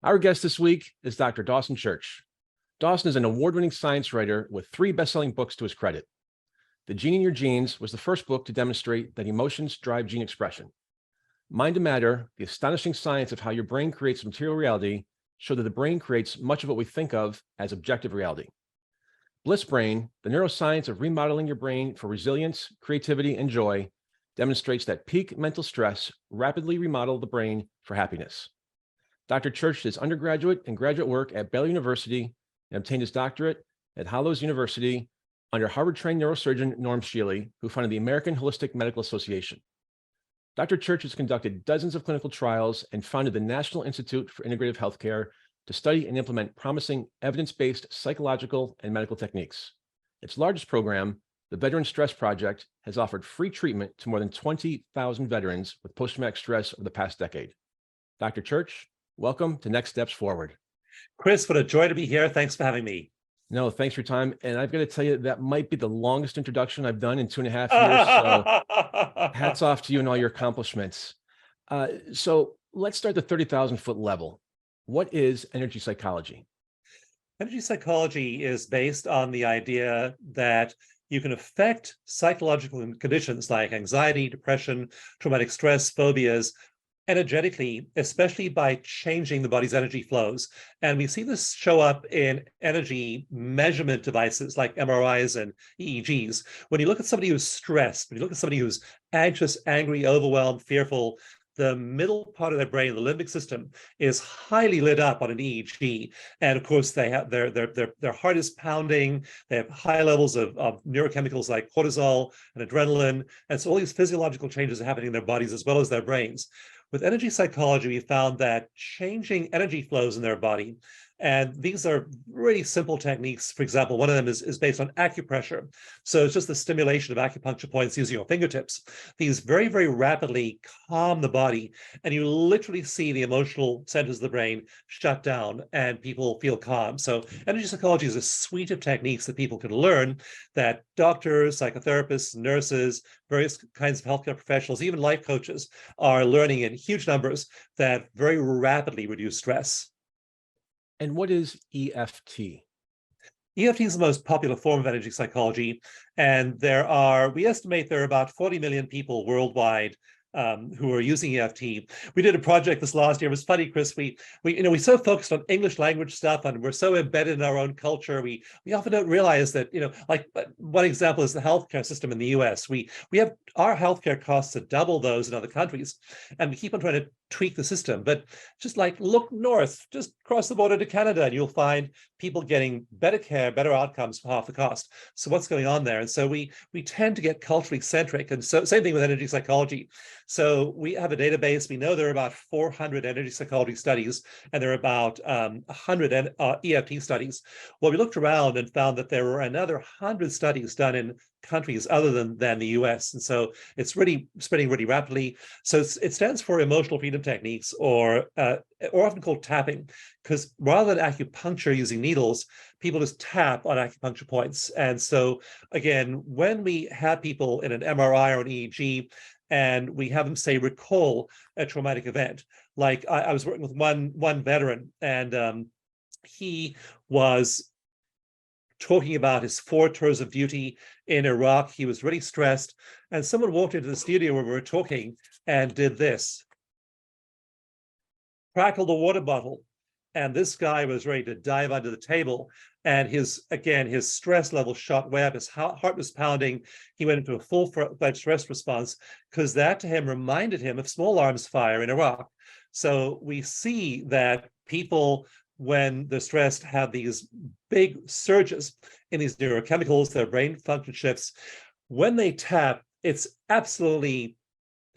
Our guest this week is Dr. Dawson Church. Dawson is an award-winning science writer with 3 best-selling books to his credit. The Genie in Your Genes was the first book to demonstrate that emotions drive gene expression. Mind to Matter, the astonishing science of how your brain creates material reality, showed that the brain creates much of what we think of as objective reality. Bliss Brain, the neuroscience of remodeling your brain for resilience, creativity, and joy, demonstrates that peak mental stress rapidly remodel the brain for happiness. Dr. Church did his undergraduate and graduate work at Baylor University and obtained his doctorate at Hollows University under Harvard-trained neurosurgeon Norm Shealy, who founded the American Holistic Medical Association. Dr. Church has conducted dozens of clinical trials and founded the National Institute for Integrative Healthcare to study and implement promising evidence-based psychological and medical techniques. Its largest program, the Veteran Stress Project, has offered free treatment to more than 20,000 veterans with post-traumatic stress over the past decade. Dr. Church, welcome to Next Steps Forward. Chris, what a joy to be here. Thanks for having me. No, thanks for your time. And I've got to tell you, that might be the longest introduction I've done in 2.5 years. So hats off to you and all your accomplishments. So let's start the 30,000-foot level. What is energy psychology? Energy psychology is based on the idea that you can affect psychological conditions like anxiety, depression, traumatic stress, phobias, energetically, especially by changing the body's energy flows. And we see this show up in energy measurement devices like MRIs and EEGs. When you look at somebody who's stressed, when you look at somebody who's anxious, angry, overwhelmed, fearful, the middle part of their brain, the limbic system, is highly lit up on an EEG. And of course, they have their heart is pounding, they have high levels of neurochemicals like cortisol and adrenaline. And so all these physiological changes are happening in their bodies as well as their brains. With energy psychology, we found that changing energy flows in their body, and these are really simple techniques. For example, one of them is based on acupressure. So it's just the stimulation of acupuncture points using your fingertips. These very, very rapidly calm the body, and you literally see the emotional centers of the brain shut down and people feel calm. So energy psychology is a suite of techniques that people can learn that doctors, psychotherapists, nurses, various kinds of healthcare professionals, even life coaches are learning in huge numbers that very rapidly reduce stress. And what is EFT? EFT is the most popular form of energy psychology, and we estimate there are about 40 million people worldwide who are using EFT. We did a project this last year. It was funny, Chris. We so focused on English language stuff, and we're so embedded in our own culture. We often don't realize that, like one example is the healthcare system in the US. We have our healthcare costs are double those in other countries, and we keep on trying to tweak the system. But just like look north, just cross the border to Canada, and you'll find people getting better care, better outcomes for half the cost. So what's going on there? And so we tend to get culturally centric. And so same thing with energy psychology. So we have a database. We know there are about 400 energy psychology studies, and there are about 100 EFT studies. Well, we looked around and found that there were another 100 studies done in countries other than the US. And so it's really spreading really rapidly. So it stands for emotional freedom techniques, or often called tapping, because rather than acupuncture using needles, people just tap on acupuncture points. And so again, when we have people in an MRI or an EEG, and we have them say, recall a traumatic event. Like I was working with one veteran, and he was talking about his 4 tours of duty in Iraq. He was really stressed, and someone walked into the studio where we were talking and did this. Crackled the water bottle, and this guy was ready to dive under the table. And his stress level shot way up. His heart was pounding. He went into a full-fledged stress response, because that to him reminded him of small arms fire in Iraq. So we see that people, when they're stressed, have these big surges in these neurochemicals, their brain function shifts. When they tap, it's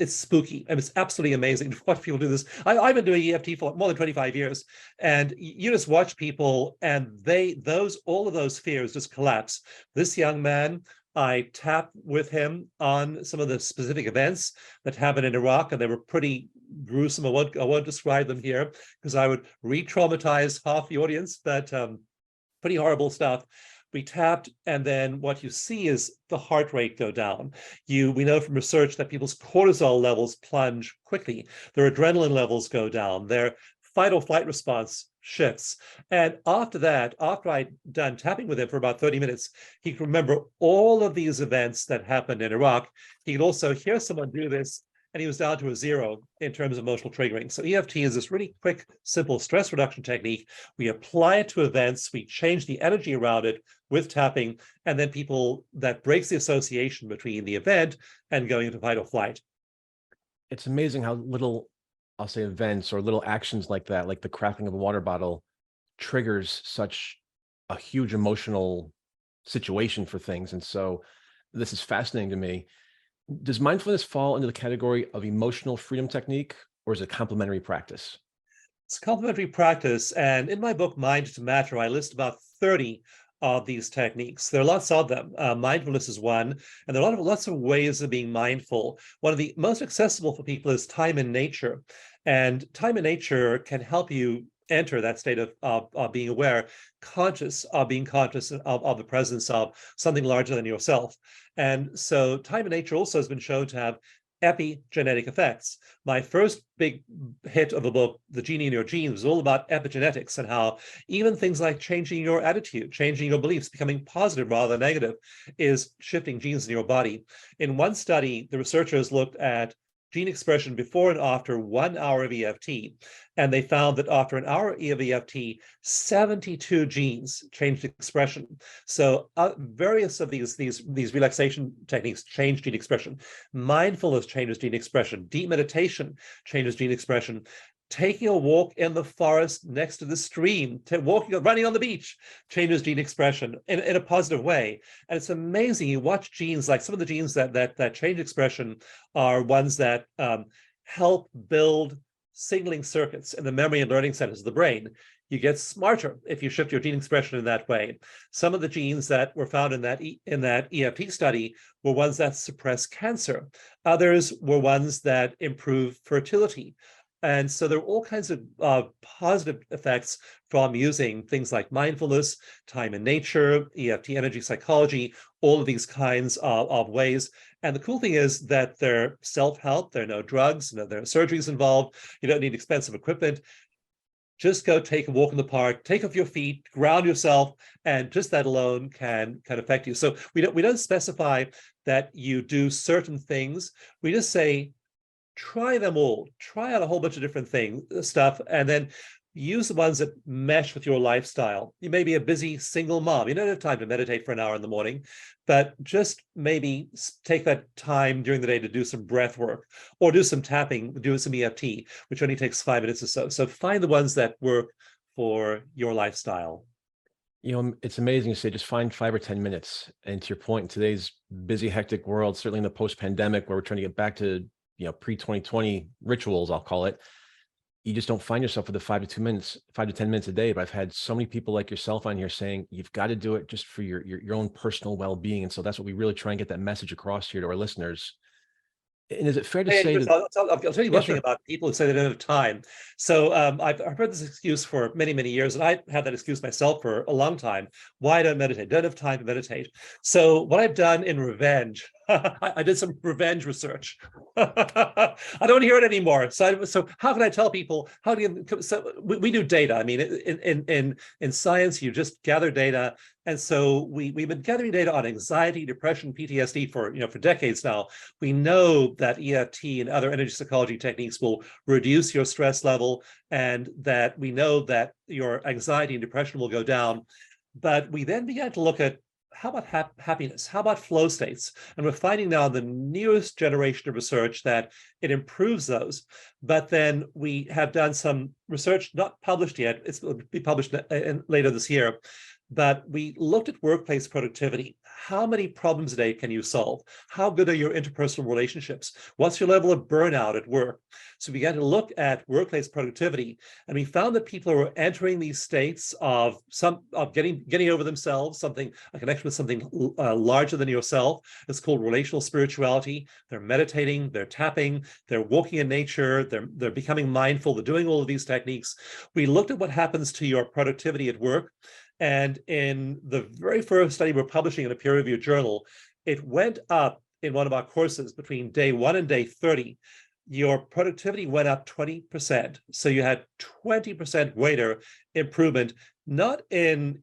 spooky, and it's absolutely amazing to watch people do this. I've been doing EFT for more than 25 years, and you just watch people, and all of those fears just collapse. This young man, I tapped with him on some of the specific events that happened in Iraq, and they were pretty gruesome. I won't describe them here because I would re-traumatize half the audience, but pretty horrible stuff. We tapped, and then what you see is the heart rate go down. We know from research that people's cortisol levels plunge quickly. Their adrenaline levels go down. Their fight or flight response shifts. And after that, after I'd done tapping with him for about 30 minutes, he could remember all of these events that happened in Iraq. He could also hear someone do this, and he was down to a 0 in terms of emotional triggering. So EFT is this really quick, simple stress reduction technique. We apply it to events, we change the energy around it with tapping, and then that breaks the association between the event and going into fight or flight. It's amazing how little, I'll say, events or little actions like that, like the cracking of a water bottle, triggers such a huge emotional situation for things. And so this is fascinating to me. Does mindfulness fall into the category of emotional freedom technique, or is it complementary practice? It's a complementary practice. And in my book, Mind to Matter, I list about 30 of these techniques. There are lots of them. Mindfulness is one, and there are lots of ways of being mindful. One of the most accessible for people is time in nature. And time in nature can help you enter that state of being aware, conscious of being conscious of the presence of something larger than yourself. And so time in nature also has been shown to have epigenetic effects. My first big hit of the book, The Genie in Your Genes, was all about epigenetics and how even things like changing your attitude, changing your beliefs, becoming positive rather than negative, is shifting genes in your body. In one study, the researchers looked at gene expression before and after 1 hour of EFT. And they found that after an hour of EFT, 72 genes changed expression. So various of these relaxation techniques change gene expression. Mindfulness changes gene expression. Deep meditation changes gene expression. Taking a walk in the forest next to the stream, running on the beach, changes gene expression in a positive way. And it's amazing. You watch genes, like some of the genes that change expression are ones that help build signaling circuits in the memory and learning centers of the brain. You get smarter if you shift your gene expression in that way. Some of the genes that were found in that EFT study were ones that suppress cancer. Others were ones that improve fertility. And so there are all kinds of positive effects from using things like mindfulness, time in nature, EFT energy psychology, all of these kinds of ways. And the cool thing is that they're self-help. There are no drugs, there are surgeries involved. You don't need expensive equipment. Just go take a walk in the park, take off your feet, ground yourself, and just that alone can affect you. So we don't specify that you do certain things. We just say, try them all, try out a whole bunch of different stuff, and then use the ones that mesh with your lifestyle. You may be a busy single mom. You don't have time to meditate for an hour in the morning, but just maybe take that time during the day to do some breath work or do some tapping, do some EFT, which only takes 5 minutes or so. So find the ones that work for your lifestyle. It's amazing to say just find 5 or 10 minutes. And to your point, in today's busy, hectic world, certainly in the post-pandemic where we're trying to get back to pre-2020 rituals, I'll call it, you just don't find yourself with the 5 to 10 minutes a day. But I've had so many people like yourself on here saying you've got to do it just for your own personal well-being. And so that's what we really try and get that message across here to our listeners. And is it fair to say Chris, that I'll tell you one thing about people who say they don't have time. So I've heard this excuse for many, many years, and I had that excuse myself for a long time. Why I don't meditate? Don't have time to meditate. So what I've done in revenge, I did some revenge research. I don't hear it anymore. So how can I tell people? How do you? So we do data. I mean, in science, you just gather data, and so we've been gathering data on anxiety, depression, PTSD for decades now. We know that EFT and other energy psychology techniques will reduce your stress level, and that we know that your anxiety and depression will go down. But we then began to look at, how about happiness? How about flow states? And we're finding now in the newest generation of research that it improves those. But then we have done some research, not published yet. It will be published later this year. But we looked at workplace productivity. How many problems a day can you solve? How good are your interpersonal relationships? What's your level of burnout at work? So we began to look at workplace productivity, and we found that people were entering these states of getting over themselves, a connection with something larger than yourself. It's called relational spirituality. They're meditating, they're tapping, they're walking in nature, they're becoming mindful, they're doing all of these techniques. We looked at what happens to your productivity at work. And in the very first study we're publishing in a peer-reviewed journal, it went up in one of our courses between day 1 and day 30. your productivity went up 20%. So you had 20% greater improvement, not in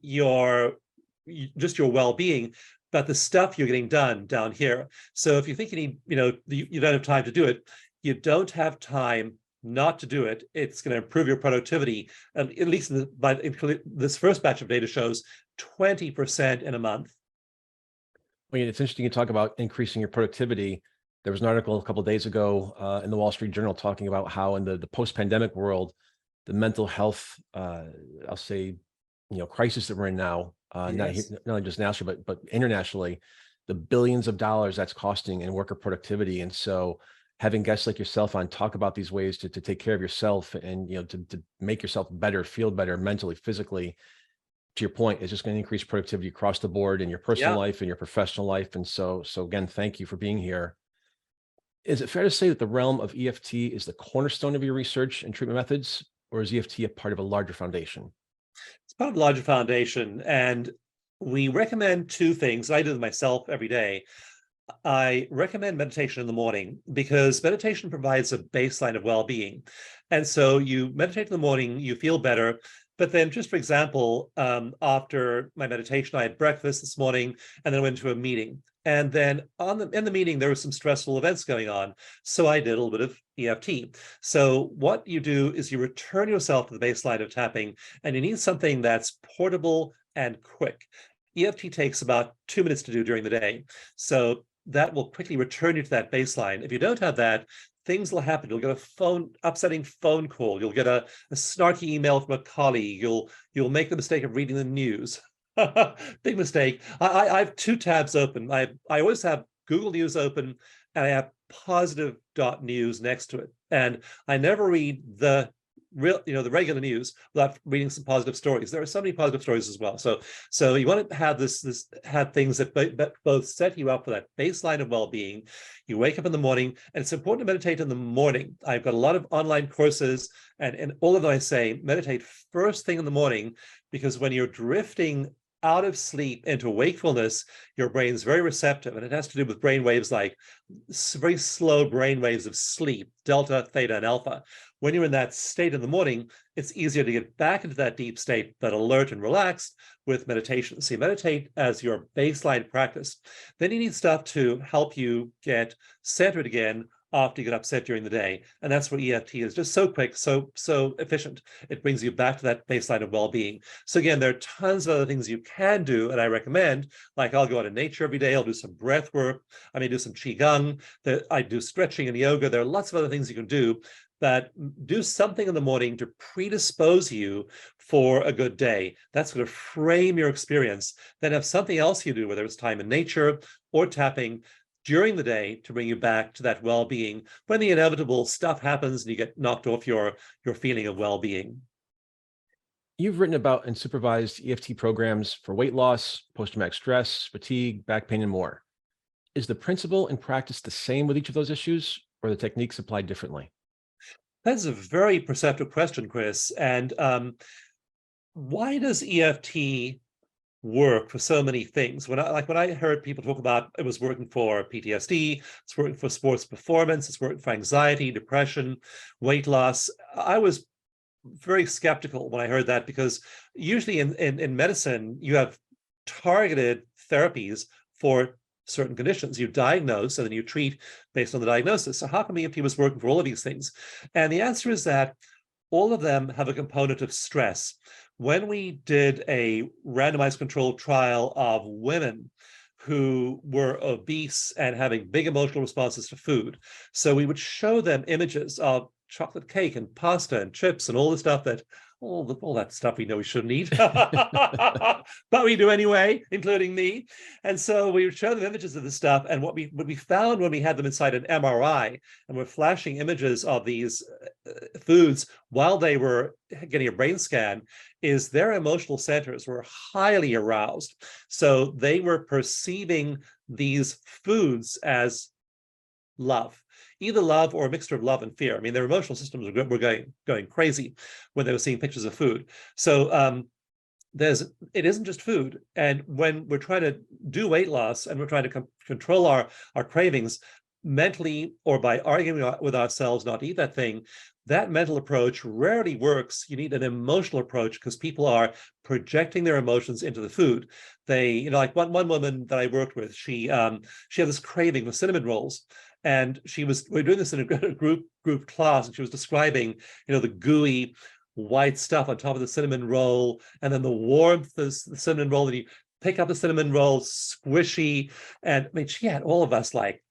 just your well-being, but the stuff you're getting done down here. So if you think you need, you don't have time to do it, you don't have time not to do it. It's going to improve your productivity. At least this first batch of data shows 20% in a month. Well, it's interesting you talk about increasing your productivity. There was an article a couple of days ago in the Wall Street Journal talking about how in the post-pandemic world, the mental health, I'll say, crisis that we're in now, not only just nationally, but internationally, the billions of dollars that's costing in worker productivity. And so having guests like yourself on talk about these ways to take care of yourself and, to make yourself better, feel better mentally, physically, to your point, is just going to increase productivity across the board in your personal life and your professional life. And so again, thank you for being here. Is it fair to say that the realm of EFT is the cornerstone of your research and treatment methods, or is EFT a part of a larger foundation? It's part of a larger foundation, and we recommend two things. I do them myself every day. I recommend meditation in the morning because meditation provides a baseline of well-being. And so you meditate in the morning, you feel better. But then, just for example, after my meditation, I had breakfast this morning and then went to a meeting. And then in the meeting, there were some stressful events going on. So I did a little bit of EFT. So what you do is you return yourself to the baseline of tapping, and you need something that's portable and quick. EFT takes about 2 minutes to do during the day. So that will quickly return you to that baseline. If you don't have that, things will happen. You'll get a upsetting phone call. You'll get a snarky email from a colleague. You'll make the mistake of reading the news. Big mistake. I have two tabs open. I always have Google News open, and I have positive.news next to it. And I never read the regular news without reading some positive stories. There are so many positive stories as well. So you want to have have things that both set you up for that baseline of well-being. You wake up in the morning, and it's important to meditate in the morning. I've got a lot of online courses, and all of them I say meditate first thing in the morning, because when you're drifting out of sleep into wakefulness, your brain's very receptive, and it has to do with brain waves like very slow brain waves of sleep, delta, theta, and alpha. When you're in that state in the morning, it's easier to get back into that deep state, but alert and relaxed with meditation. So you meditate as your baseline practice. Then you need stuff to help you get centered again after you get upset during the day. And that's where EFT is just so quick, so efficient. It brings you back to that baseline of well-being. So again, there are tons of other things you can do, and I recommend, like I'll go out in nature every day, I'll do some breath work, I may do some Qigong, I do stretching and yoga. There are lots of other things you can do, but do something in the morning to predispose you for a good day. That's going to frame your experience. Then have something else you do, whether it's time in nature or tapping, during the day to bring you back to that well-being when the inevitable stuff happens and you get knocked off your feeling of well-being. You've written about and supervised EFT programs for weight loss, post-traumatic stress, fatigue, back pain, and more. Is the principle and practice the same with each of those issues, or are the techniques applied differently? That's a very perceptive question, Chris. And why does EFT work for so many things? When I heard people talk about it was working for PTSD, it's working for sports performance, it's working for anxiety, depression, weight loss, I was very skeptical when I heard that, because usually in medicine, you have targeted therapies for certain conditions. You diagnose and then you treat based on the diagnosis. So how come EFT was working for all of these things? And the answer is that all of them have a component of stress. When we did a randomized controlled trial of women who were obese and having big emotional responses to food, so we would show them images of chocolate cake and pasta and chips and all the stuff that all that stuff we know we shouldn't eat, but we do anyway, including me. And so we would show them images of this stuff. And what we found when we had them inside an MRI and we're flashing images of these foods while they were getting a brain scan is their emotional centers were highly aroused. So they were perceiving these foods as love, either love or a mixture of love and fear. I mean, their emotional systems were going crazy when they were seeing pictures of food. So it isn't just food. And when we're trying to do weight loss and we're trying to control our cravings, mentally or by arguing with ourselves not to eat that thing, that mental approach rarely works. You need an emotional approach because people are projecting their emotions into the food. They, like one woman that I worked with, she had this craving for cinnamon rolls. And we were doing this in a group class, and she was describing, the gooey white stuff on top of the cinnamon roll, and then the warmth of the cinnamon roll, and you pick up the cinnamon roll, squishy. And I mean, she had all of us like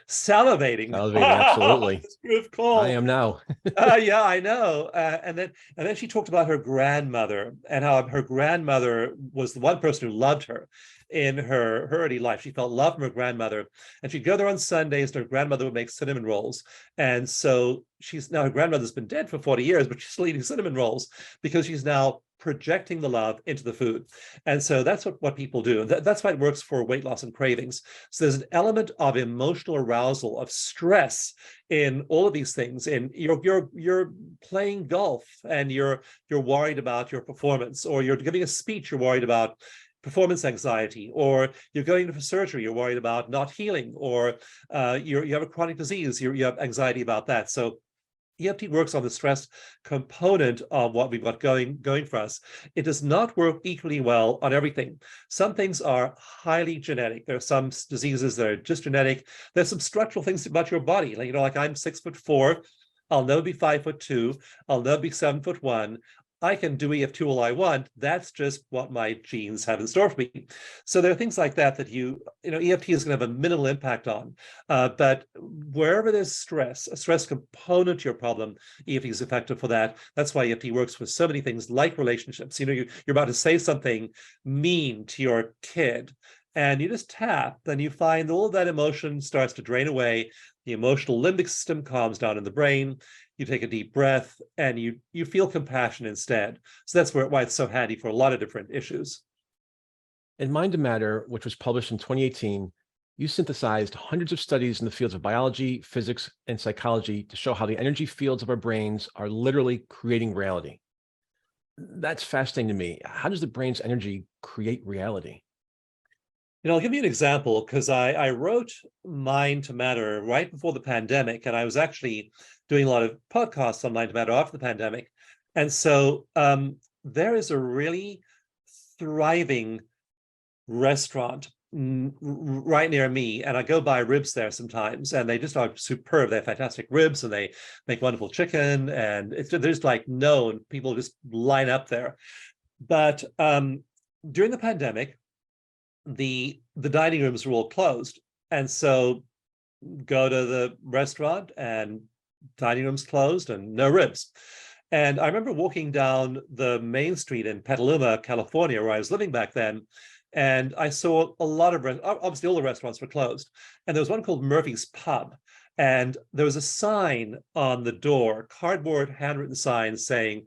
salivating. Salivating, absolutely. This group call. I am now. Yeah, I know. And then she talked about her grandmother and how her grandmother was the one person who loved her in her early life. She felt love from her grandmother, and she'd go there on Sundays, and her grandmother would make cinnamon rolls. And so her grandmother's been dead for 40 years, but she's still eating cinnamon rolls because she's now projecting the love into the food. And so that's what people do. That's why it works for weight loss and cravings. So there's an element of emotional arousal, of stress in all of these things. And you're playing golf and you're worried about your performance, or you're giving a speech, you're worried about performance anxiety, or you're going for surgery, you're worried about not healing, or you have a chronic disease, you have anxiety about that. So EFT works on the stress component of what we've got going for us. It does not work equally well on everything. Some things are highly genetic. There are some diseases that are just genetic. There's some structural things about your body. Like I'm 6'4". I'll never be 5'2". I'll never be 7'1". I can do EFT all I want. That's just what my genes have in store for me. So there are things like that EFT is going to have a minimal impact on. But wherever there's stress, a stress component to your problem, EFT is effective for that. That's why EFT works for so many things like relationships. You're about to say something mean to your kid, and you just tap, then you find all of that emotion starts to drain away. The emotional limbic system calms down in the brain. You take a deep breath, and you feel compassion instead. So that's why it's so handy for a lot of different issues. In Mind to Matter, which was published in 2018, you synthesized hundreds of studies in the fields of biology, physics, and psychology to show how the energy fields of our brains are literally creating reality. That's fascinating to me. How does the brain's energy create reality? I'll give you an example, because I wrote Mind to Matter right before the pandemic, and I was actually doing a lot of podcasts on Mind to Matter after the pandemic. And so there is a really thriving restaurant right near me, and I go buy ribs there sometimes, and they just are superb. They have fantastic ribs, and they make wonderful chicken, and there's like known people just line up there. But during the pandemic, the dining rooms were all closed, and so go to the restaurant and dining rooms closed and no ribs. And I remember walking down the main street in Petaluma, California, where I was living back then, and I saw a lot of obviously all the restaurants were closed, and there was one called Murphy's Pub, and there was a sign on the door, cardboard handwritten sign saying,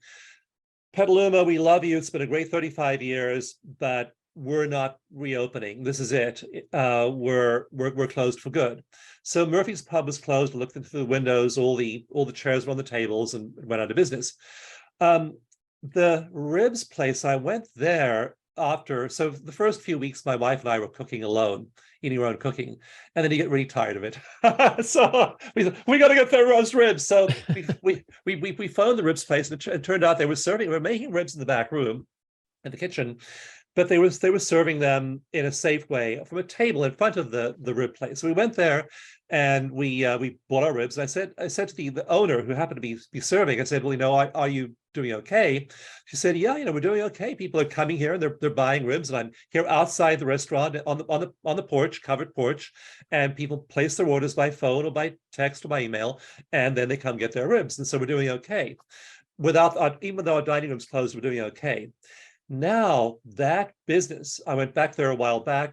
"Petaluma, we love you. It's been a great 35 years, but we're not reopening. This is it. We're closed for good." So Murphy's Pub was closed. I looked into the windows. All the chairs were on the tables and went out of business. The ribs place, I went there after. So the first few weeks, my wife and I were cooking alone, eating our own cooking, and then you get really tired of it. So we got to get their roast ribs. So we phoned the ribs place, and it turned out they were making ribs in the back room, in the kitchen. But they were serving them in a safe way from a table in front of the rib place. So we went there, and we bought our ribs. And I said to the owner, who happened to be serving, I said, "Well, are you doing okay?" She said, "Yeah, we're doing okay. People are coming here and they're buying ribs, and I'm here outside the restaurant on the porch, covered porch, and people place their orders by phone or by text or by email, and then they come get their ribs. And so we're doing okay. Even though our dining room's closed, we're doing okay." Now that business, I went back there a while back,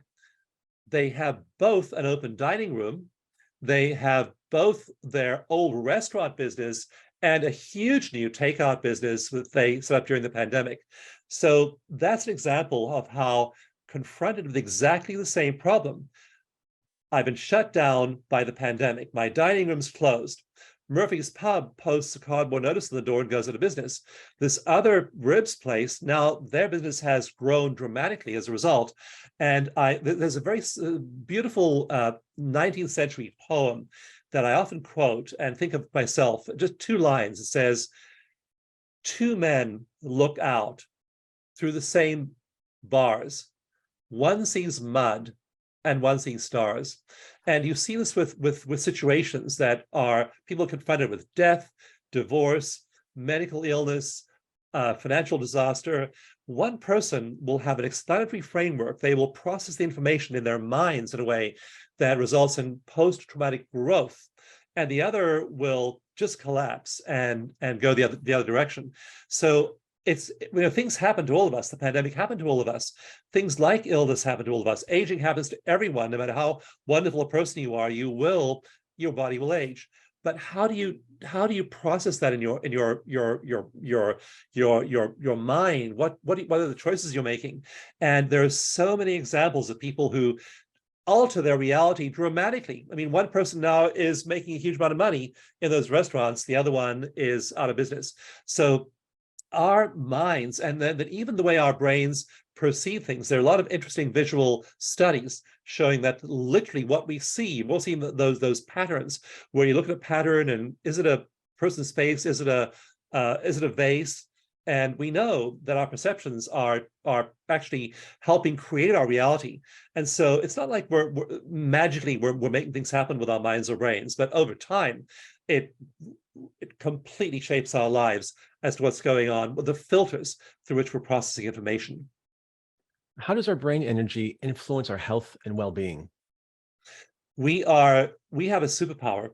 they have both an open dining room, they have both their old restaurant business and a huge new takeout business that they set up during the pandemic. So that's an example of how, confronted with exactly the same problem, I've been shut down by the pandemic. My dining room's closed, Murphy's Pub posts a cardboard notice on the door and goes out of business. This other ribs place, now their business has grown dramatically as a result. And there's a very beautiful 19th century poem that I often quote and think of myself, just 2 lines. It says, 2 men look out through the same bars. One sees mud and one sees stars. And you see this with situations that are people confronted with death, divorce, medical illness, financial disaster. One person will have an explanatory framework. They will process the information in their minds in a way that results in post-traumatic growth. And the other will just collapse and go the other direction. So it's, things happen to all of us. The pandemic happened to all of us. Things like illness happen to all of us. Aging happens to everyone. No matter how wonderful a person you are, your body will age. But how do you process that in your mind? What are the choices you're making? And there's so many examples of people who alter their reality dramatically. I mean, one person now is making a huge amount of money in those restaurants. The other one is out of business. So our minds, and then even the way our brains perceive things, there are a lot of interesting visual studies showing that literally what we see, we'll see those patterns where you look at a pattern and is it a person's face, is it a vase? And we know that our perceptions are actually helping create our reality. And so it's not like we're magically making things happen with our minds or brains, but over time, it completely shapes our lives as to what's going on with the filters through which we're processing information. How does our brain energy influence our health and well-being? We have a superpower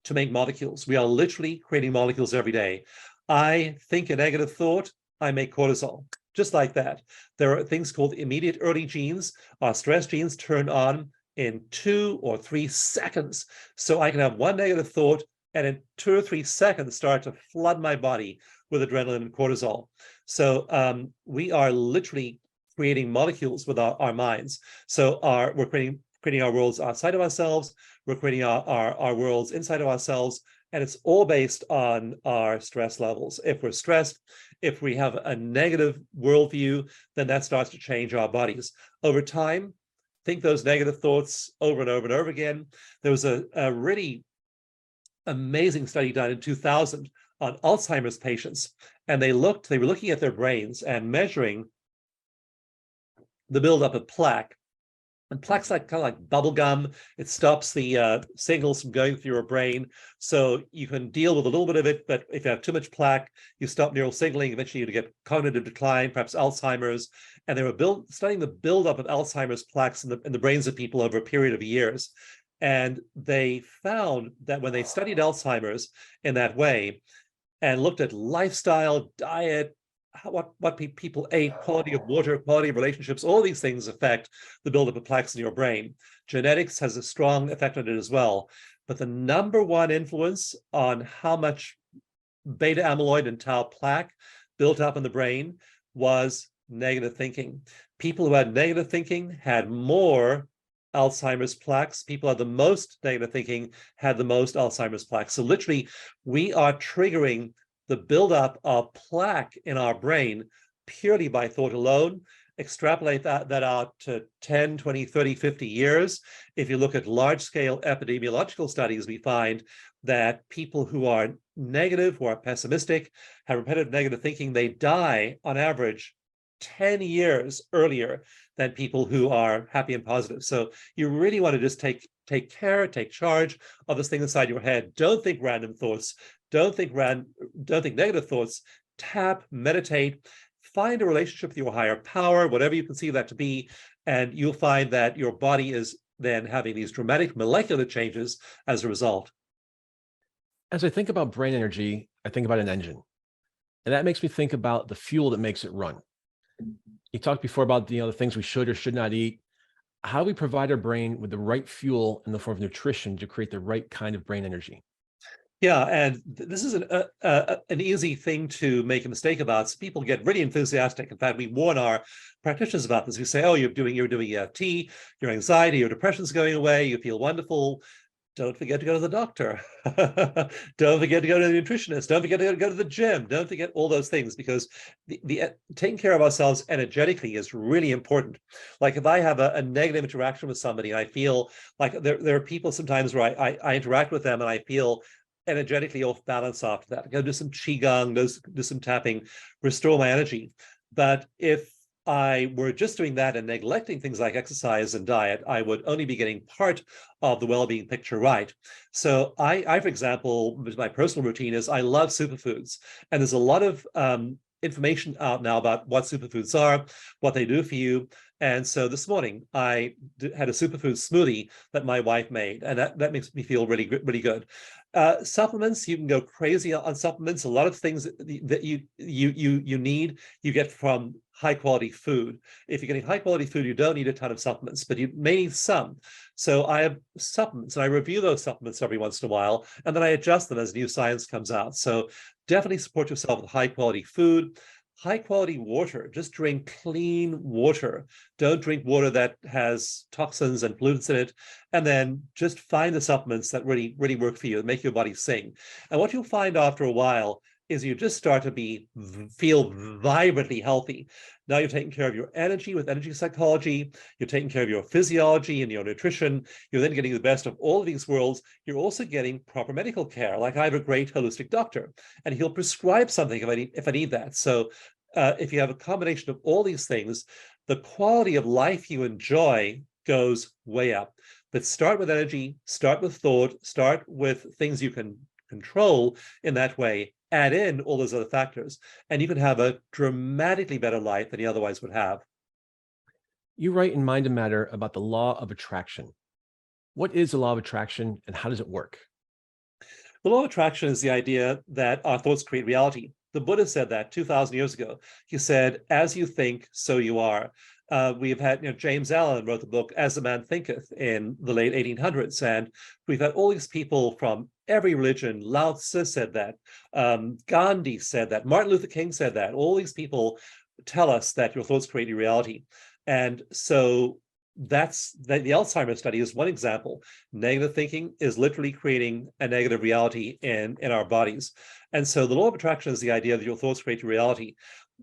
to make molecules. We are literally creating molecules every day. I think a negative thought, I make cortisol, just like that. There are things called immediate early genes. Our stress genes turn on in 2 or 3 seconds. So I can have one negative thought and in 2 or 3 seconds start to flood my body with adrenaline and cortisol. So we are literally creating molecules with our minds. So we're creating our worlds outside of ourselves. We're creating our worlds inside of ourselves. And it's all based on our stress levels. If we're stressed, if we have a negative worldview, then that starts to change our bodies. Over time, think those negative thoughts over and over and over again. There was a really amazing study done in 2000 on Alzheimer's patients. And they were looking at their brains and measuring the buildup of plaque. And plaque's kind of like bubble gum. It stops the signals from going through your brain. So you can deal with a little bit of it, but if you have too much plaque, you stop neural signaling. Eventually you get cognitive decline, perhaps Alzheimer's. And they were studying the buildup of Alzheimer's plaques in the brains of people over a period of years. And they found that when they studied Alzheimer's in that way and looked at lifestyle, diet, what people ate, quality of water, quality of relationships, all these things affect the buildup of plaques in your brain. Genetics has a strong effect on it as well. But the number one influence on how much beta amyloid and tau plaque built up in the brain was negative thinking. People who had negative thinking had more Alzheimer's plaques. People who had the most negative thinking had the most Alzheimer's plaques. So literally, we are triggering the buildup of plaque in our brain purely by thought alone. Extrapolate that out to 10, 20, 30, 50 years. If you look at large-scale epidemiological studies, we find that people who are negative, who are pessimistic, have repetitive negative thinking, they die on average 10 years earlier than people who are happy and positive. So you really want to just take charge of this thing inside your head. Don't think random thoughts. Don't think negative thoughts. Tap, meditate, find a relationship with your higher power, whatever you conceive that to be, and you'll find that your body is then having these dramatic molecular changes as a result. As I think about brain energy, I think about an engine, and that makes me think about the fuel that makes it run. You talked before about the things we should or should not eat. How do we provide our brain with the right fuel in the form of nutrition to create the right kind of brain energy? Yeah, and this is an easy thing to make a mistake about. So people get really enthusiastic. In fact, we warn our practitioners about this. We say, "Oh, you're doing EFT, your anxiety, your depression's going away. You feel wonderful. don't forget to go to the doctor. Don't forget to go to the nutritionist. Don't forget to go to the gym. Don't forget all those things, because the taking care of ourselves energetically is really important. Like if I have a negative interaction with somebody, I feel like there are people sometimes where I interact with them and I feel energetically off balance after that. I go do some qigong, do some tapping, restore my energy. But if I were just doing that and neglecting things like exercise and diet, I would only be getting part of the well-being picture right. So I, for example, my personal routine is I love superfoods, and there's a lot of information out now about what superfoods are, what they do for you. And so this morning I had a superfood smoothie that my wife made, and that makes me feel really, really good. Supplements, you can go crazy on supplements. A lot of things that you need, you get from high quality food. If you're getting high quality food, you don't need a ton of supplements, but you may need some. So I have supplements, and I review those supplements every once in a while, and then I adjust them as new science comes out. So definitely support yourself with high quality food. High quality water. Just drink clean water. Don't drink water that has toxins and pollutants in it. And then just find the supplements that really, really work for you and make your body sing. And what you'll find after a while is you just start to feel vibrantly healthy. Now you're taking care of your energy with energy psychology. You're taking care of your physiology and your nutrition. You're then getting the best of all of these worlds. You're also getting proper medical care. Like I have a great holistic doctor, and he'll prescribe something if I need that. So if you have a combination of all these things, the quality of life you enjoy goes way up. But start with energy, start with thought, start with things you can control in that way, add in all those other factors, and you can have a dramatically better life than you otherwise would have. You write in Mind and Matter about the law of attraction. What is the law of attraction, and how does it work? The law of attraction is the idea that our thoughts create reality. The Buddha said that 2,000 years ago. He said, as you think, so you are. We've had, James Allen wrote the book, As a Man Thinketh, in the late 1800s. And we've had all these people from every religion. Lao Tzu said that. Gandhi said that. Martin Luther King said that. All these people tell us that your thoughts create your reality. And so that's the Alzheimer's study is one example. Negative thinking is literally creating a negative reality in our bodies. And so the law of attraction is the idea that your thoughts create your reality.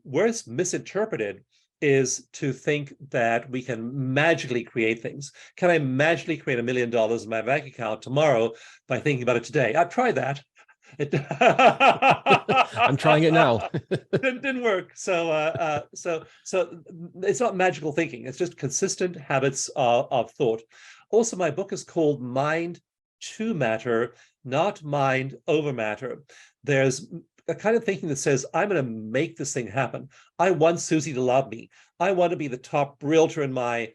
Where it's misinterpreted is to think that we can magically create things. Can I magically create $1 million in my bank account tomorrow by thinking about it today? I've tried that. I'm trying it now. didn't work. So it's not magical thinking. It's just consistent habits of thought. Also, my book is called Mind to Matter, not Mind over Matter. There's a kind of thinking that says, I'm going to make this thing happen. I want Susie to love me. I want to be the top realtor in my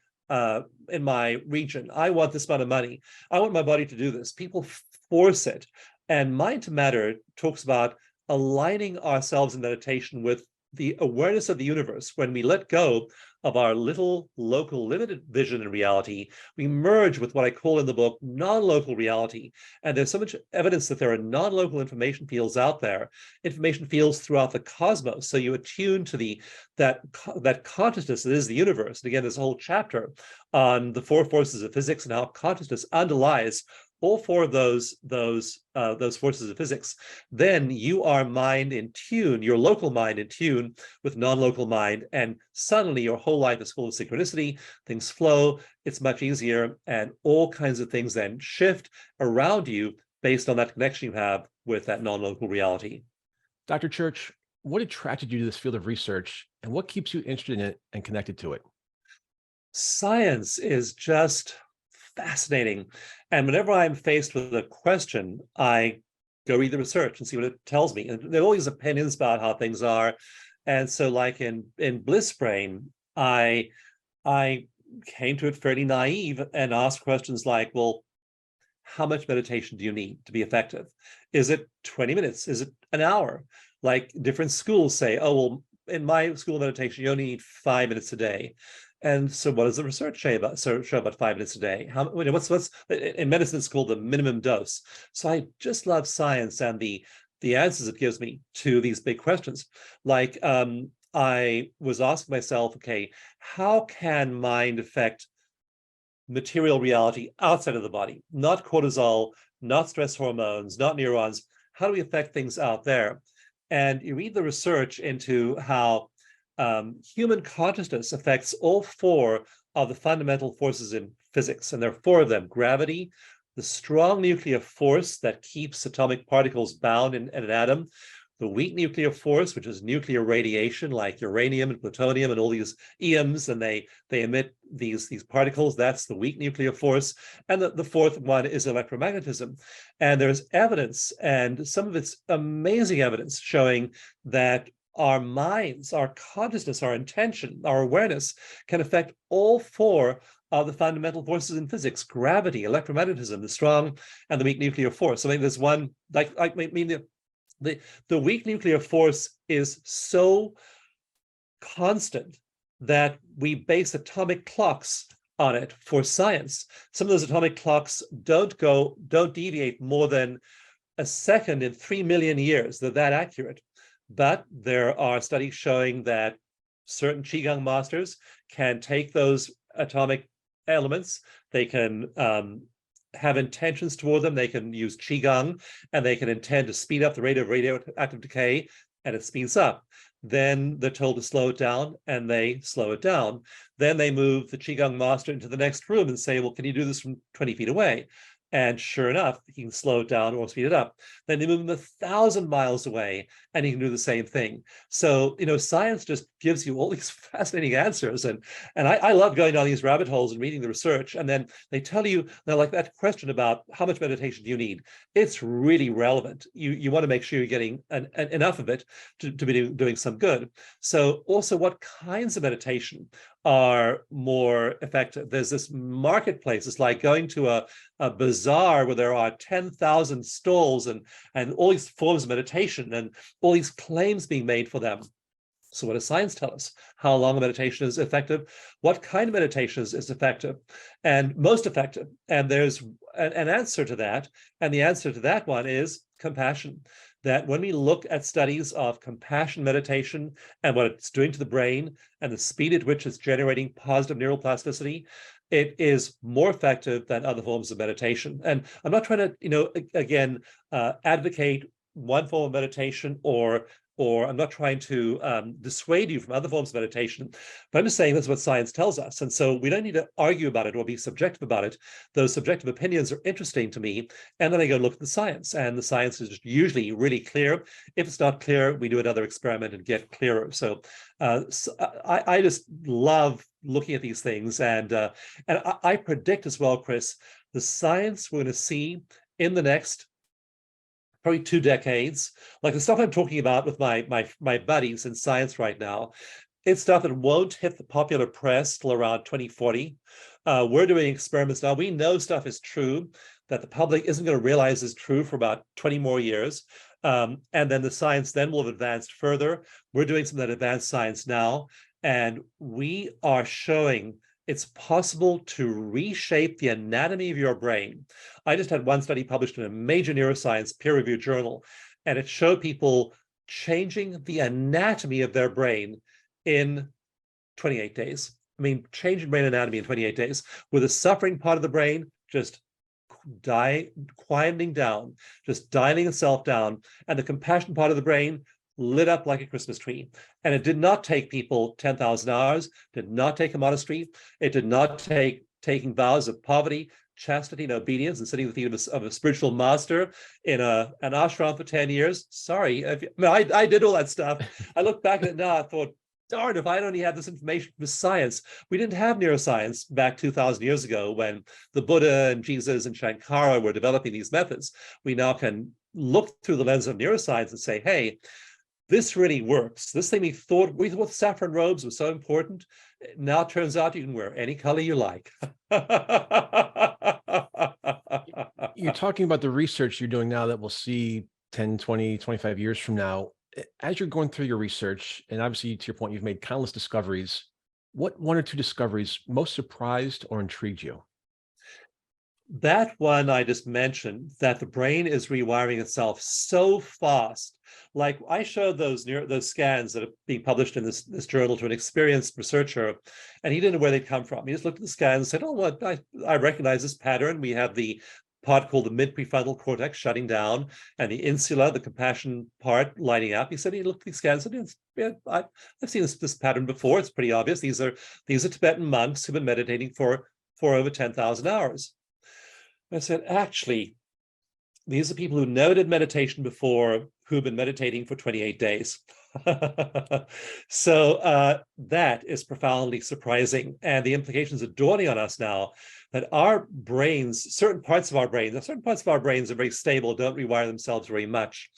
region. I want this amount of money. I want my body to do this. People force it. And Mind to Matter talks about aligning ourselves in meditation with the awareness of the universe. When we let go of our little local limited vision and reality, we merge with what I call in the book non-local reality. And there's so much evidence that there are non-local information fields out there, information fields throughout the cosmos. So you attune to that consciousness that is the universe. And again, there's a whole chapter on the 4 forces of physics and how consciousness underlies all 4 of those forces of physics. Then you are mind in tune, your local mind in tune with non-local mind, and suddenly your whole life is full of synchronicity. Things flow. It's much easier, and all kinds of things then shift around you based on that connection you have with that non-local reality. Dr. Church, what attracted you to this field of research, and what keeps you interested in it and connected to it? Science is just fascinating. And whenever I'm faced with a question, I go read the research and see what it tells me. And there are all these opinions about how things are. And so like in Bliss Brain, I came to it fairly naive and asked questions like, well, how much meditation do you need to be effective? Is it 20 minutes? Is it an hour? Like different schools say, oh, well, in my school of meditation, you only need 5 minutes a day. And so what does the research show about 5 minutes a day? What's in medicine, it's called the minimum dose. So I just love science and the answers it gives me to these big questions. Like I was asking myself, okay, how can mind affect material reality outside of the body, not cortisol, not stress hormones, not neurons. How do we affect things out there? And you read the research into how human consciousness affects all four of the fundamental forces in physics. And there are four of them: gravity, the strong nuclear force that keeps atomic particles bound in an atom, the weak nuclear force, which is nuclear radiation like uranium and plutonium and all these EMs, and they emit these particles. That's the weak nuclear force. And the fourth one is electromagnetism. And there's evidence, and some of it's amazing evidence, showing that our minds, our consciousness, our intention, our awareness can affect all four of the fundamental forces in physics: gravity, electromagnetism, the strong and the weak nuclear force. I mean, there's one, the weak nuclear force is so constant that we base atomic clocks on it for science. Some of those atomic clocks don't deviate more than a second in 3 million years. They're that accurate. But there are studies showing that certain Qigong masters can take those atomic elements, they can have intentions toward them, they can use Qigong, and they can intend to speed up the rate of radioactive decay, and it speeds up. Then they're told to slow it down, and they slow it down. Then they move the Qigong master into the next room and say, well, can you do this from 20 feet away? And sure enough, he can slow it down or speed it up. Then they move him 1,000 miles away, and he can do the same thing. So, science just gives you all these fascinating answers. And I love going down these rabbit holes and reading the research. And then they tell you, now, like that question about how much meditation do you need? It's really relevant. You want to make sure you're getting enough of it to be doing some good. So also, what kinds of meditation are more effective? There's this marketplace. It's like going to a bazaar where there are 10,000 stalls and all these forms of meditation and all these claims being made for them. So what does science tell us? How long a meditation is effective? What kind of meditation is effective and most effective? And there's an answer to that. And the answer to that one is compassion. That when we look at studies of compassion meditation and what it's doing to the brain and the speed at which it's generating positive neuroplasticity, it is more effective than other forms of meditation. And I'm not trying to, advocate one form of meditation or I'm not trying to dissuade you from other forms of meditation, but I'm just saying that's what science tells us. And so we don't need to argue about it or be subjective about it. Those subjective opinions are interesting to me. And then I go look at the science, and the science is usually really clear. If it's not clear, we do another experiment and get clearer. So I just love looking at these things. And I predict as well, Chris, the science we're going to see in the next probably 2 decades, like the stuff I'm talking about with my buddies in science right now, it's stuff that won't hit the popular press till around 2040. We're doing experiments now. We know stuff is true that the public isn't going to realize is true for about 20 more years. And then the science then will have advanced further. We're doing some of that advanced science now, and we are showing it's possible to reshape the anatomy of your brain. I just had one study published in a major neuroscience peer-reviewed journal, and it showed people changing the anatomy of their brain in 28 days. I mean, changing brain anatomy in 28 days, with the suffering part of the brain just quieting down, just dialing itself down, and the compassion part of the brain lit up like a Christmas tree. And it did not take people 10,000 hours, did not take a monastery. It did not take taking vows of poverty, chastity, and obedience, and sitting at the feet of a spiritual master in an ashram for 10 years. Sorry, I did all that stuff. I look back at it now, I thought, darn, if I'd only had this information with science. We didn't have neuroscience back 2,000 years ago when the Buddha and Jesus and Shankara were developing these methods. We now can look through the lens of neuroscience and say, hey, this really works. This thing we thought saffron robes was so important. Now it turns out you can wear any color you like. You're talking about the research you're doing now that we'll see 10, 20, 25 years from now. As you're going through your research, and obviously to your point, you've made countless discoveries. What 1 or 2 discoveries most surprised or intrigued you? That one I just mentioned, that the brain is rewiring itself so fast Like I showed those scans that are being published in this journal to an experienced researcher, and he didn't know where they'd come from. He just looked at the scans and said, "Oh, well, I recognize this pattern. We have the part called the mid-prefrontal cortex shutting down, and the insula, the compassion part, lighting up." He said he looked at these scans and said, "Yeah, I've seen this pattern before. It's pretty obvious. These are Tibetan monks who've been meditating for over 10,000 hours." I said, actually, these are people who never did meditation before, who've been meditating for 28 days. So that is profoundly surprising. And the implications are dawning on us now that our brains, certain parts of our brains are very stable, don't rewire themselves very much.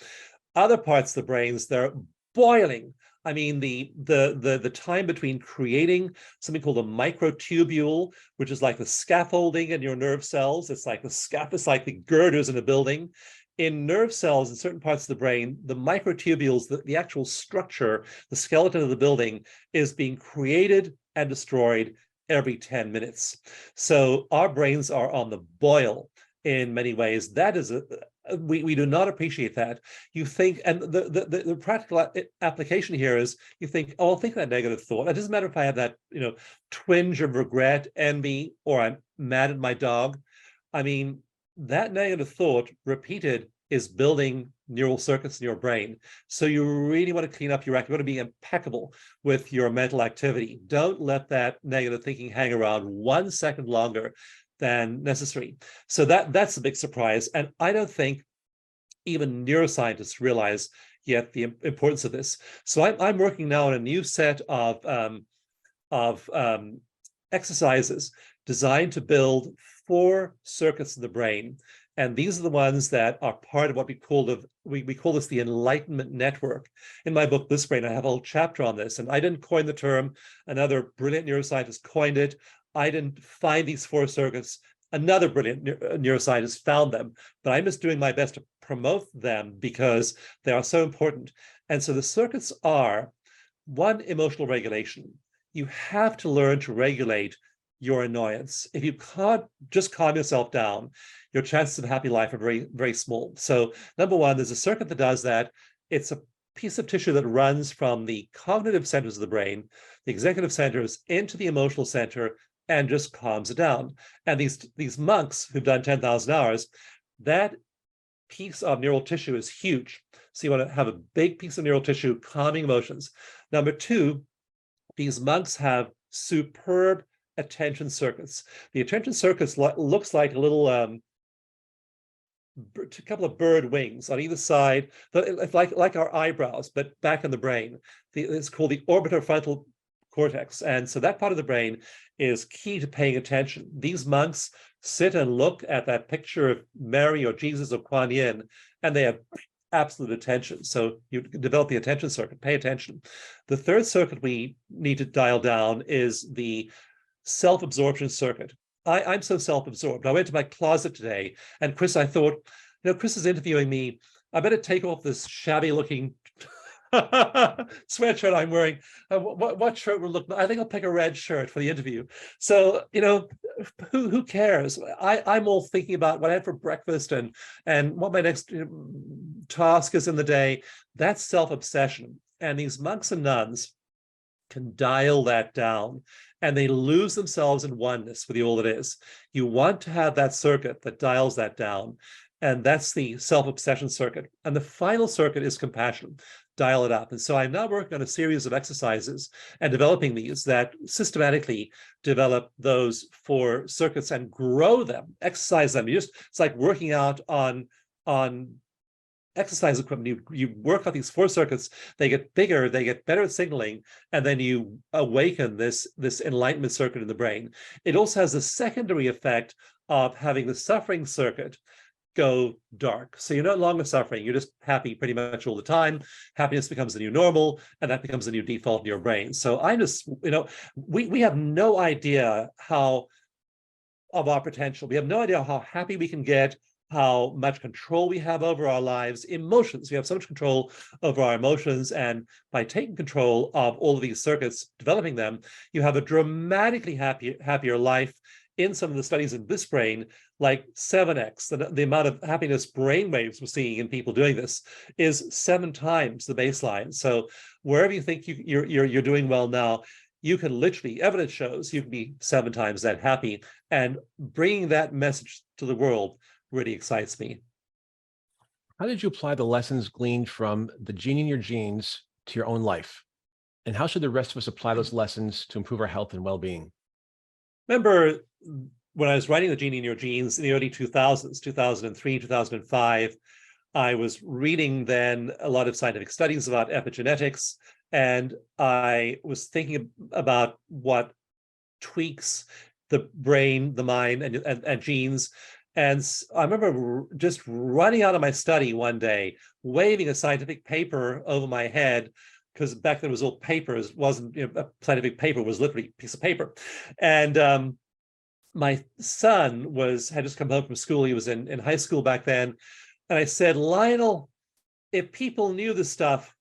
Other parts of the brains, they're boiling. I mean, the time between creating something called a microtubule, which is like the scaffolding in your nerve cells. It's like it's like the girders in a building. In nerve cells in certain parts of the brain, the microtubules, the actual structure, the skeleton of the building is being created and destroyed every 10 minutes. So our brains are on the boil in many ways. That is we do not appreciate that. You think, and the practical application here is you think, oh, I'll think that negative thought. It doesn't matter if I have that, twinge of regret, envy, or I'm mad at my dog. I mean, that negative thought repeated is building neural circuits in your brain. So you really want to clean up your act. You want to be impeccable with your mental activity. Don't let that negative thinking hang around 1 second longer than necessary. So that's a big surprise. And I don't think even neuroscientists realize yet the importance of this. So I'm working now on a new set of exercises designed to build 4 circuits in the brain. And these are the ones that are part of what we call this the Enlightenment Network. In my book, This Brain, I have a whole chapter on this. And I didn't coin the term. Another brilliant neuroscientist coined it. I didn't find these 4 circuits. Another brilliant neuroscientist found them. But I'm just doing my best to promote them because they are so important. And so the circuits are, 1, emotional regulation. You have to learn to regulate your annoyance. If you can't just calm yourself down, your chances of a happy life are very, very small. So number 1, there's a circuit that does that. It's a piece of tissue that runs from the cognitive centers of the brain, the executive centers, into the emotional center, and just calms it down. And these monks who've done 10,000 hours, that piece of neural tissue is huge. So you want to have a big piece of neural tissue calming emotions. Number 2, these monks have superb attention circuits. The attention circuits looks like a little a couple of bird wings on either side, like our eyebrows, but back in the brain. It's called the orbitofrontal cortex. And so that part of the brain is key to paying attention. These monks sit and look at that picture of Mary or Jesus or Kuan Yin, and they have absolute attention. So you develop the attention circuit, pay attention. The 3rd circuit we need to dial down is the self-absorption circuit. I'm so self-absorbed. I went to my closet today, and Chris, I thought, Chris is interviewing me. I better take off this shabby-looking sweatshirt I'm wearing. What shirt will look? I think I'll pick a red shirt for the interview. So who cares? I'm all thinking about what I had for breakfast and what my next task is in the day. That's self-obsession, and these monks and nuns can dial that down, and they lose themselves in oneness with the all that is. You want to have that circuit that dials that down, and that's the self-obsession circuit. And the final circuit is compassion. Dial it up. And so I'm now working on a series of exercises and developing these that systematically develop those 4 circuits and grow them, exercise them. It's like working out on exercise equipment. You work on these 4 circuits, they get bigger, they get better at signaling, and then you awaken this enlightenment circuit in the brain. It also has a secondary effect of having the suffering circuit go dark. So you're no longer suffering, you're just happy pretty much all the time. Happiness becomes the new normal, and that becomes the new default in your brain. So I'm just, we have no idea of our potential. We have no idea how happy we can get, how much control we have over our lives. Emotions, we have so much control over our emotions, and by taking control of all of these circuits, developing them, you have a dramatically happier life in some of the studies in this brain, like 7x, the amount of happiness brain waves we're seeing in people doing this is 7 times the baseline. So wherever you think you're doing well now, you can literally, evidence shows you can be 7 times that happy. And bringing that message to the world really excites me. How did you apply the lessons gleaned from the genie in your genes to your own life? And how should the rest of us apply those lessons to improve our health and well-being? Remember when I was writing The Genie in Your Genes in the early 2000s, 2003, 2005, I was reading then a lot of scientific studies about epigenetics, and I was thinking about what tweaks the brain, the mind, and genes. And I remember just running out of my study one day, waving a scientific paper over my head, because back then it was all papers, wasn't a scientific paper, was literally a piece of paper. And my son had just come home from school. He was in high school back then. And I said, Lionel, if people knew this stuff,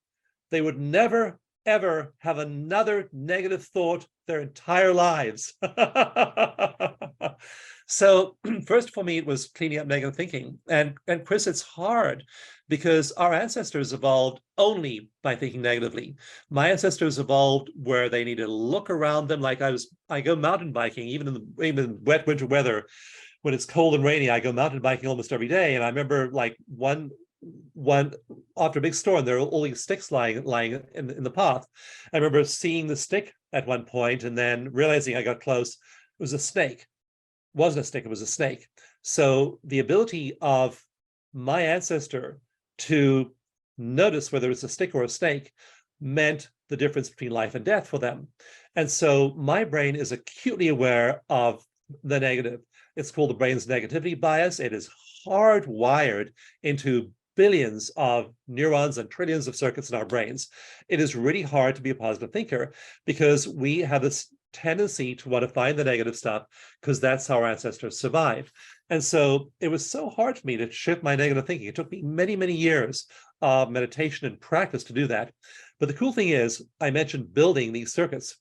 they would never, ever have another negative thought their entire lives. So first for me, it was cleaning up negative thinking. And Chris, it's hard because our ancestors evolved only by thinking negatively. My ancestors evolved where they needed to look around them. Like I go mountain biking, even in wet winter weather, when it's cold and rainy, I go mountain biking almost every day. And I remember like one after a big storm, there were all these sticks lying in the path. I remember seeing the stick at one point and then realizing I got close. It was a snake. It wasn't a stick, it was a snake. So the ability of my ancestor to notice whether it's a stick or a snake meant the difference between life and death for them. And so my brain is acutely aware of the negative. It's called the brain's negativity bias. It is hardwired into billions of neurons and trillions of circuits in our brains. It is really hard to be a positive thinker because we have this tendency to want to find the negative stuff because that's how our ancestors survived. And so it was so hard for me to shift my negative thinking. It took me many, many years of meditation and practice to do that. But the cool thing is, I mentioned building these circuits.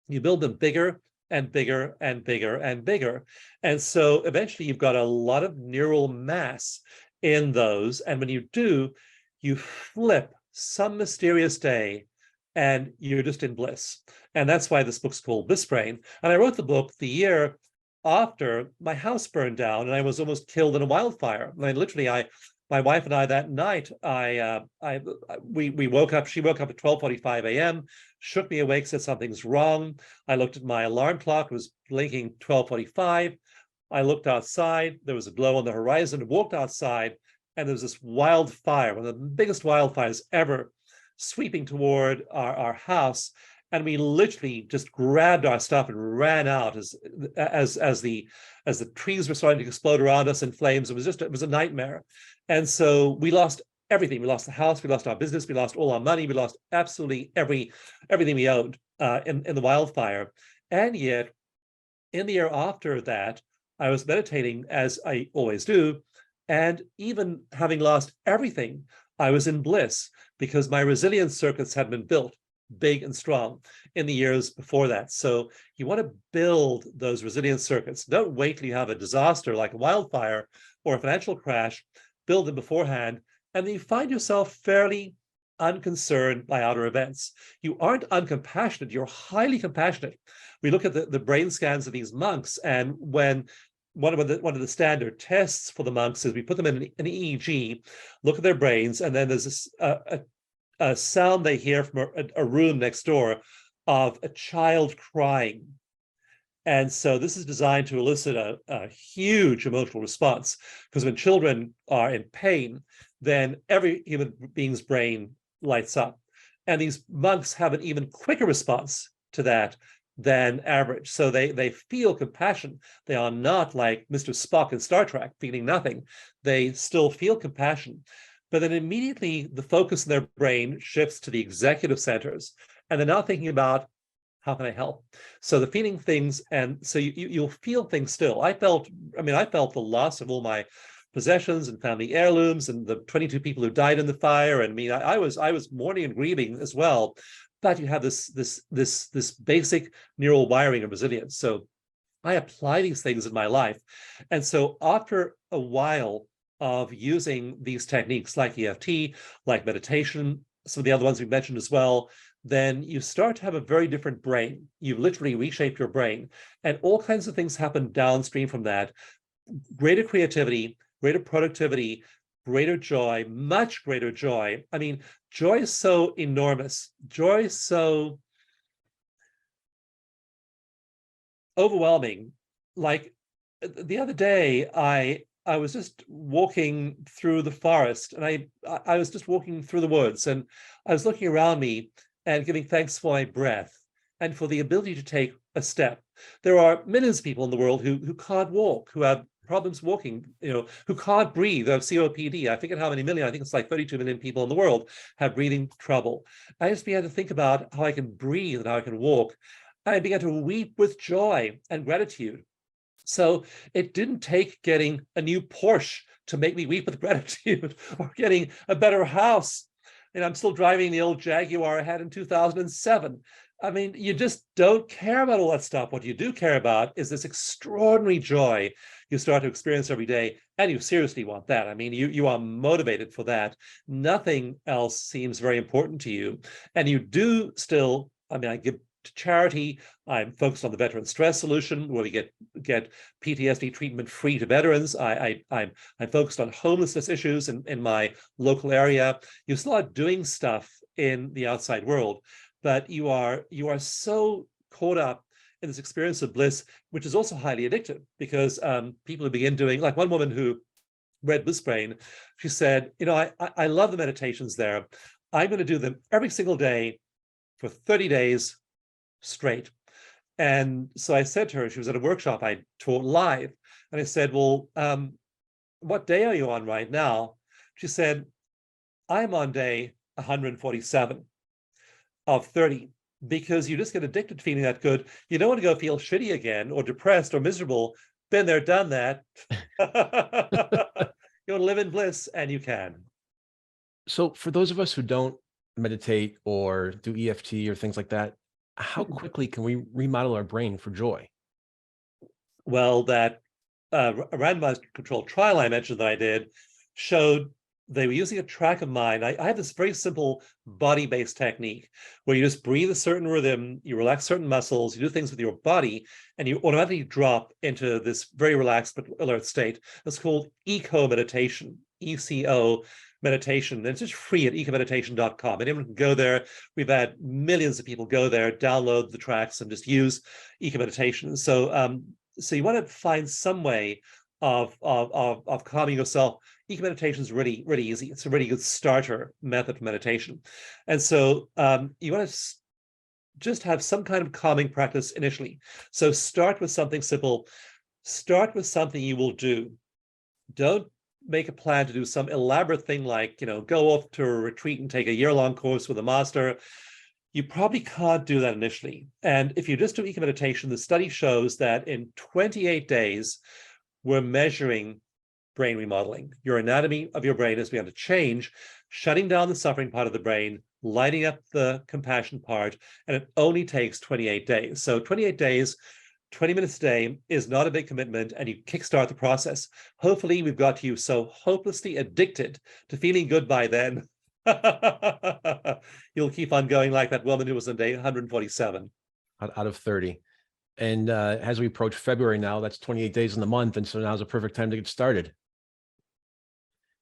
You build them bigger and bigger and bigger and bigger. And so eventually you've got a lot of neural mass in those. And when you do, you flip some mysterious day and you're just in bliss. And that's why this book's called Bliss Brain. And I wrote the book the year after my house burned down and I was almost killed in a wildfire. I literally, my wife and I that night, we woke up, she woke up at 12:45 a.m., shook me awake, said something's wrong. I looked at my alarm clock, it was blinking 12:45. I looked outside, there was a glow on the horizon, walked outside, and there was this wildfire, one of the biggest wildfires ever, sweeping toward our house. And we literally just grabbed our stuff and ran out as the trees were starting to explode around us in flames. It was a nightmare. And so we lost everything. We lost the house, we lost our business, we lost all our money, we lost absolutely everything we owned in the wildfire. And yet, in the year after that, I was meditating as I always do. And even having lost everything, I was in bliss because my resilience circuits had been built big and strong in the years before that. So you want to build those resilience circuits. Don't wait till you have a disaster like a wildfire or a financial crash. Build them beforehand, and then you find yourself fairly unconcerned by outer events. You aren't uncompassionate, you're highly compassionate. We look at the brain scans of these monks, and when one of the standard tests for the monks is we put them in an EEG, look at their brains, and then there's this a sound they hear from a room next door of a child crying. And so this is designed to elicit a huge emotional response, because when children are in pain, then every human being's brain lights up. And these monks have an even quicker response to that than average. So they feel compassion. They are not like Mr. Spock in Star Trek, feeling nothing. They still feel compassion. But then immediately the focus in their brain shifts to the executive centers, and they're now thinking about, how can I help? So the feeling things, and so you'll feel things still. I felt the loss of all my possessions and family heirlooms and the 22 people who died in the fire. And I was mourning and grieving as well. But you have this basic neural wiring of resilience. So I apply these things in my life. And so after a while of using these techniques like EFT, like meditation, some of the other ones we mentioned as well, then you start to have a very different brain. You've literally reshaped your brain, and all kinds of things happen downstream from that. Greater creativity, greater productivity, greater joy, much greater joy. I mean, joy is so enormous. Joy is so overwhelming. Like the other day, I was just walking through the forest, and I was just walking through the woods, and I was looking around me and giving thanks for my breath and for the ability to take a step. There are millions of people in the world who can't walk, who have problems walking, who can't breathe, who have COPD. I forget how many million, I think it's like 32 million people in the world have breathing trouble. I just began to think about how I can breathe and how I can walk. And I began to weep with joy and gratitude. So it didn't take getting a new Porsche to make me weep with gratitude, or getting a better house. And I'm still driving the old Jaguar I had in 2007. I mean, you just don't care about all that stuff. What you do care about is this extraordinary joy you start to experience every day, and you seriously want that. I mean, you are motivated for that. Nothing else seems very important to you. And you do still, I mean, I give to charity. I'm focused on the veteran stress solution, where we get PTSD treatment free to veterans. I'm focused on homelessness issues in my local area. You start doing stuff in the outside world, but you are so caught up in this experience of bliss, which is also highly addictive, because people who begin doing, like one woman who read Bliss Brain, she said, I love the meditations there. I'm going to do them every single day for 30 days straight. And so I said to her, she was at a workshop I taught live, and I said, well, what day are you on right now? She said, I'm on day 147 of 30, because you just get addicted to feeling that good. You don't want to go feel shitty again, or depressed or miserable. Been there, done that. You want to live in bliss, and you can. So for those of us who don't meditate or do EFT or things like that, how quickly can we remodel our brain for joy? Well, that randomized controlled trial I mentioned that I did showed they were using a track of mind. I have this very simple body-based technique where you just breathe a certain rhythm, you relax certain muscles, you do things with your body, and you automatically drop into this very relaxed but alert state. It's called eco meditation, ECO meditation. And it's just free at ecomeditation.com. Anyone can go there. We've had millions of people go there, download the tracks, and just use eco meditation. So you want to find some way of calming yourself. Eco meditation is really, really easy. It's a really good starter method for meditation. And so you want to just have some kind of calming practice initially. So start with something simple. Start with something you will do. Don't make a plan to do some elaborate thing like, go off to a retreat and take a year-long course with a master. You probably can't do that initially. And if you just do eco meditation, the study shows that in 28 days, we're measuring brain remodeling. Your anatomy of your brain has begun to change, shutting down the suffering part of the brain, lighting up the compassion part, and it only takes 28 days. So 28 days, 20 minutes a day is not a big commitment, and you kickstart the process. Hopefully, we've got you so hopelessly addicted to feeling good by then, you'll keep on going like that woman who was on day 147. Out of 30. And as we approach February now, that's 28 days in the month. And so now's a perfect time to get started.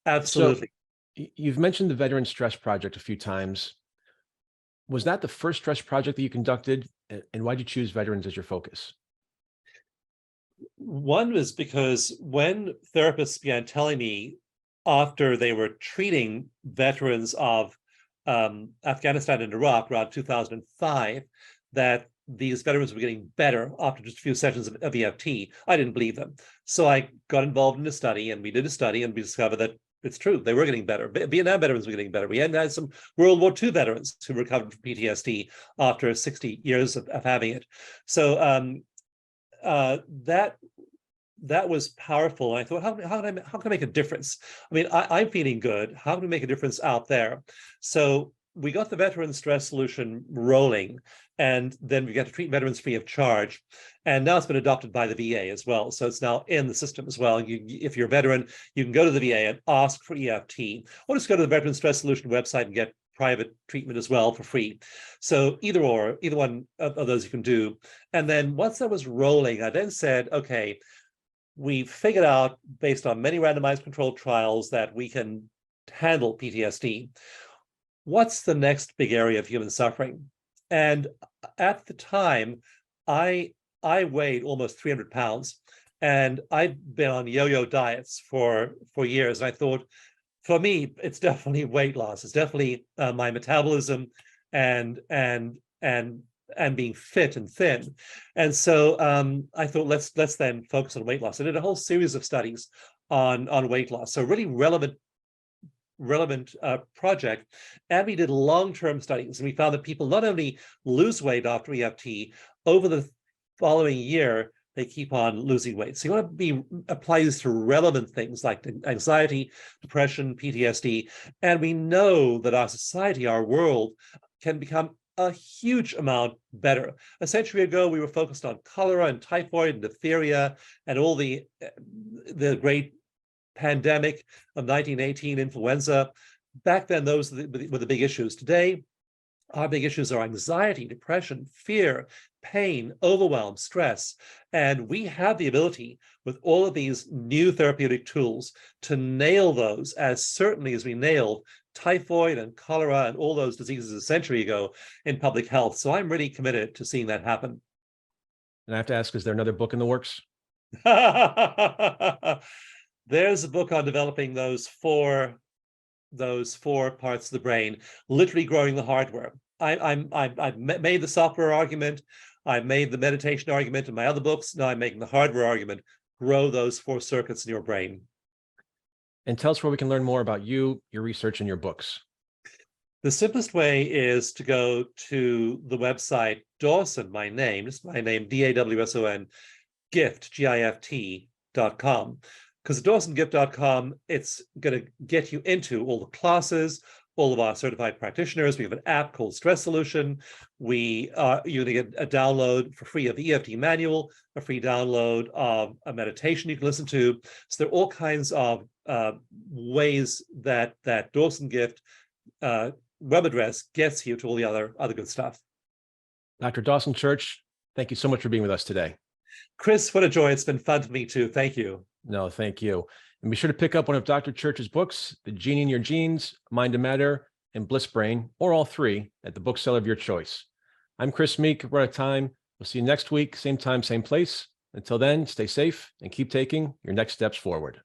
Absolutely. So you've mentioned the Veteran Stress Project a few times. Was that the first stress project that you conducted? And why'd you choose veterans as your focus? One was because when therapists began telling me, after they were treating veterans of Afghanistan and Iraq around 2005, that these veterans were getting better after just a few sessions of EFT, I didn't believe them. So I got involved in a study, and we did a study, and we discovered that it's true. They were getting better. Vietnam veterans were getting beher. We had some World War II veterans who recovered from PTSD after 60 years of having it. So that was powerful. And I thought, how can I make a difference? I mean, I'm feeling good. How can we make a difference out there? So we got the veteran stress solution rolling, and then we got to treat veterans free of charge. And now it's been adopted by the VA as well. So it's now in the system as well. If you're a veteran, you can go to the VA and ask for EFT, or just go to the Veteran Stress Solution website and get private treatment as well for free. So either one of those you can do. And then once that was rolling, I then said, okay, we figured out, based on many randomized controlled trials, that we can handle PTSD. What's the next big area of human suffering? And at the time, I weighed almost 300 pounds, and I'd been on yo-yo diets for years. And I thought, for me, it's definitely weight loss. It's definitely my metabolism and being fit and thin. And so I thought, let's then focus on weight loss. I did a whole series of studies on weight loss. So really relevant project. And we did long-term studies, and we found that people not only lose weight after EFT, over the following year, they keep on losing weight. So you want to apply this to relevant things like anxiety, depression, PTSD. And we know that our society, our world, can become a huge amount better. A century ago, we were focused on cholera and typhoid and diphtheria and all the great pandemic of 1918, influenza. Back then, those were the big issues. Today, our big issues are anxiety, depression, fear, pain, overwhelm, stress. And we have the ability, with all of these new therapeutic tools, to nail those as certainly as we nailed typhoid and cholera and all those diseases a century ago in public health. So I'm really committed to seeing that happen. And I have to ask, is there another book in the works? There's a book on developing those four parts of the brain, literally growing the hardware. I've made the software argument. I've made the meditation argument in my other books. Now I'm making the hardware argument. Grow those 4 circuits in your brain. And tell us where we can learn more about you, your research, and your books. The simplest way is to go to the website Dawson, my name, Dawson, gift, GIFT.com. Because at DawsonGift.com, it's going to get you into all the classes, all of our certified practitioners. We have an app called Stress Solution. You're going to get a download for free of the EFT manual, a free download of a meditation you can listen to. So there are all kinds of ways that Dawson Gift web address gets you to all the other good stuff. Dr. Dawson Church, thank you so much for being with us today. Chris, what a joy. It's been fun for me too. Thank you. No, thank you. And be sure to pick up one of Dr. Church's books, The Genie in Your Genes, Mind to Matter, and Bliss Brain, or all 3 at the bookseller of your choice. I'm Chris Meek. We're out of time. We'll see you next week, same time, same place. Until then, stay safe and keep taking your next steps forward.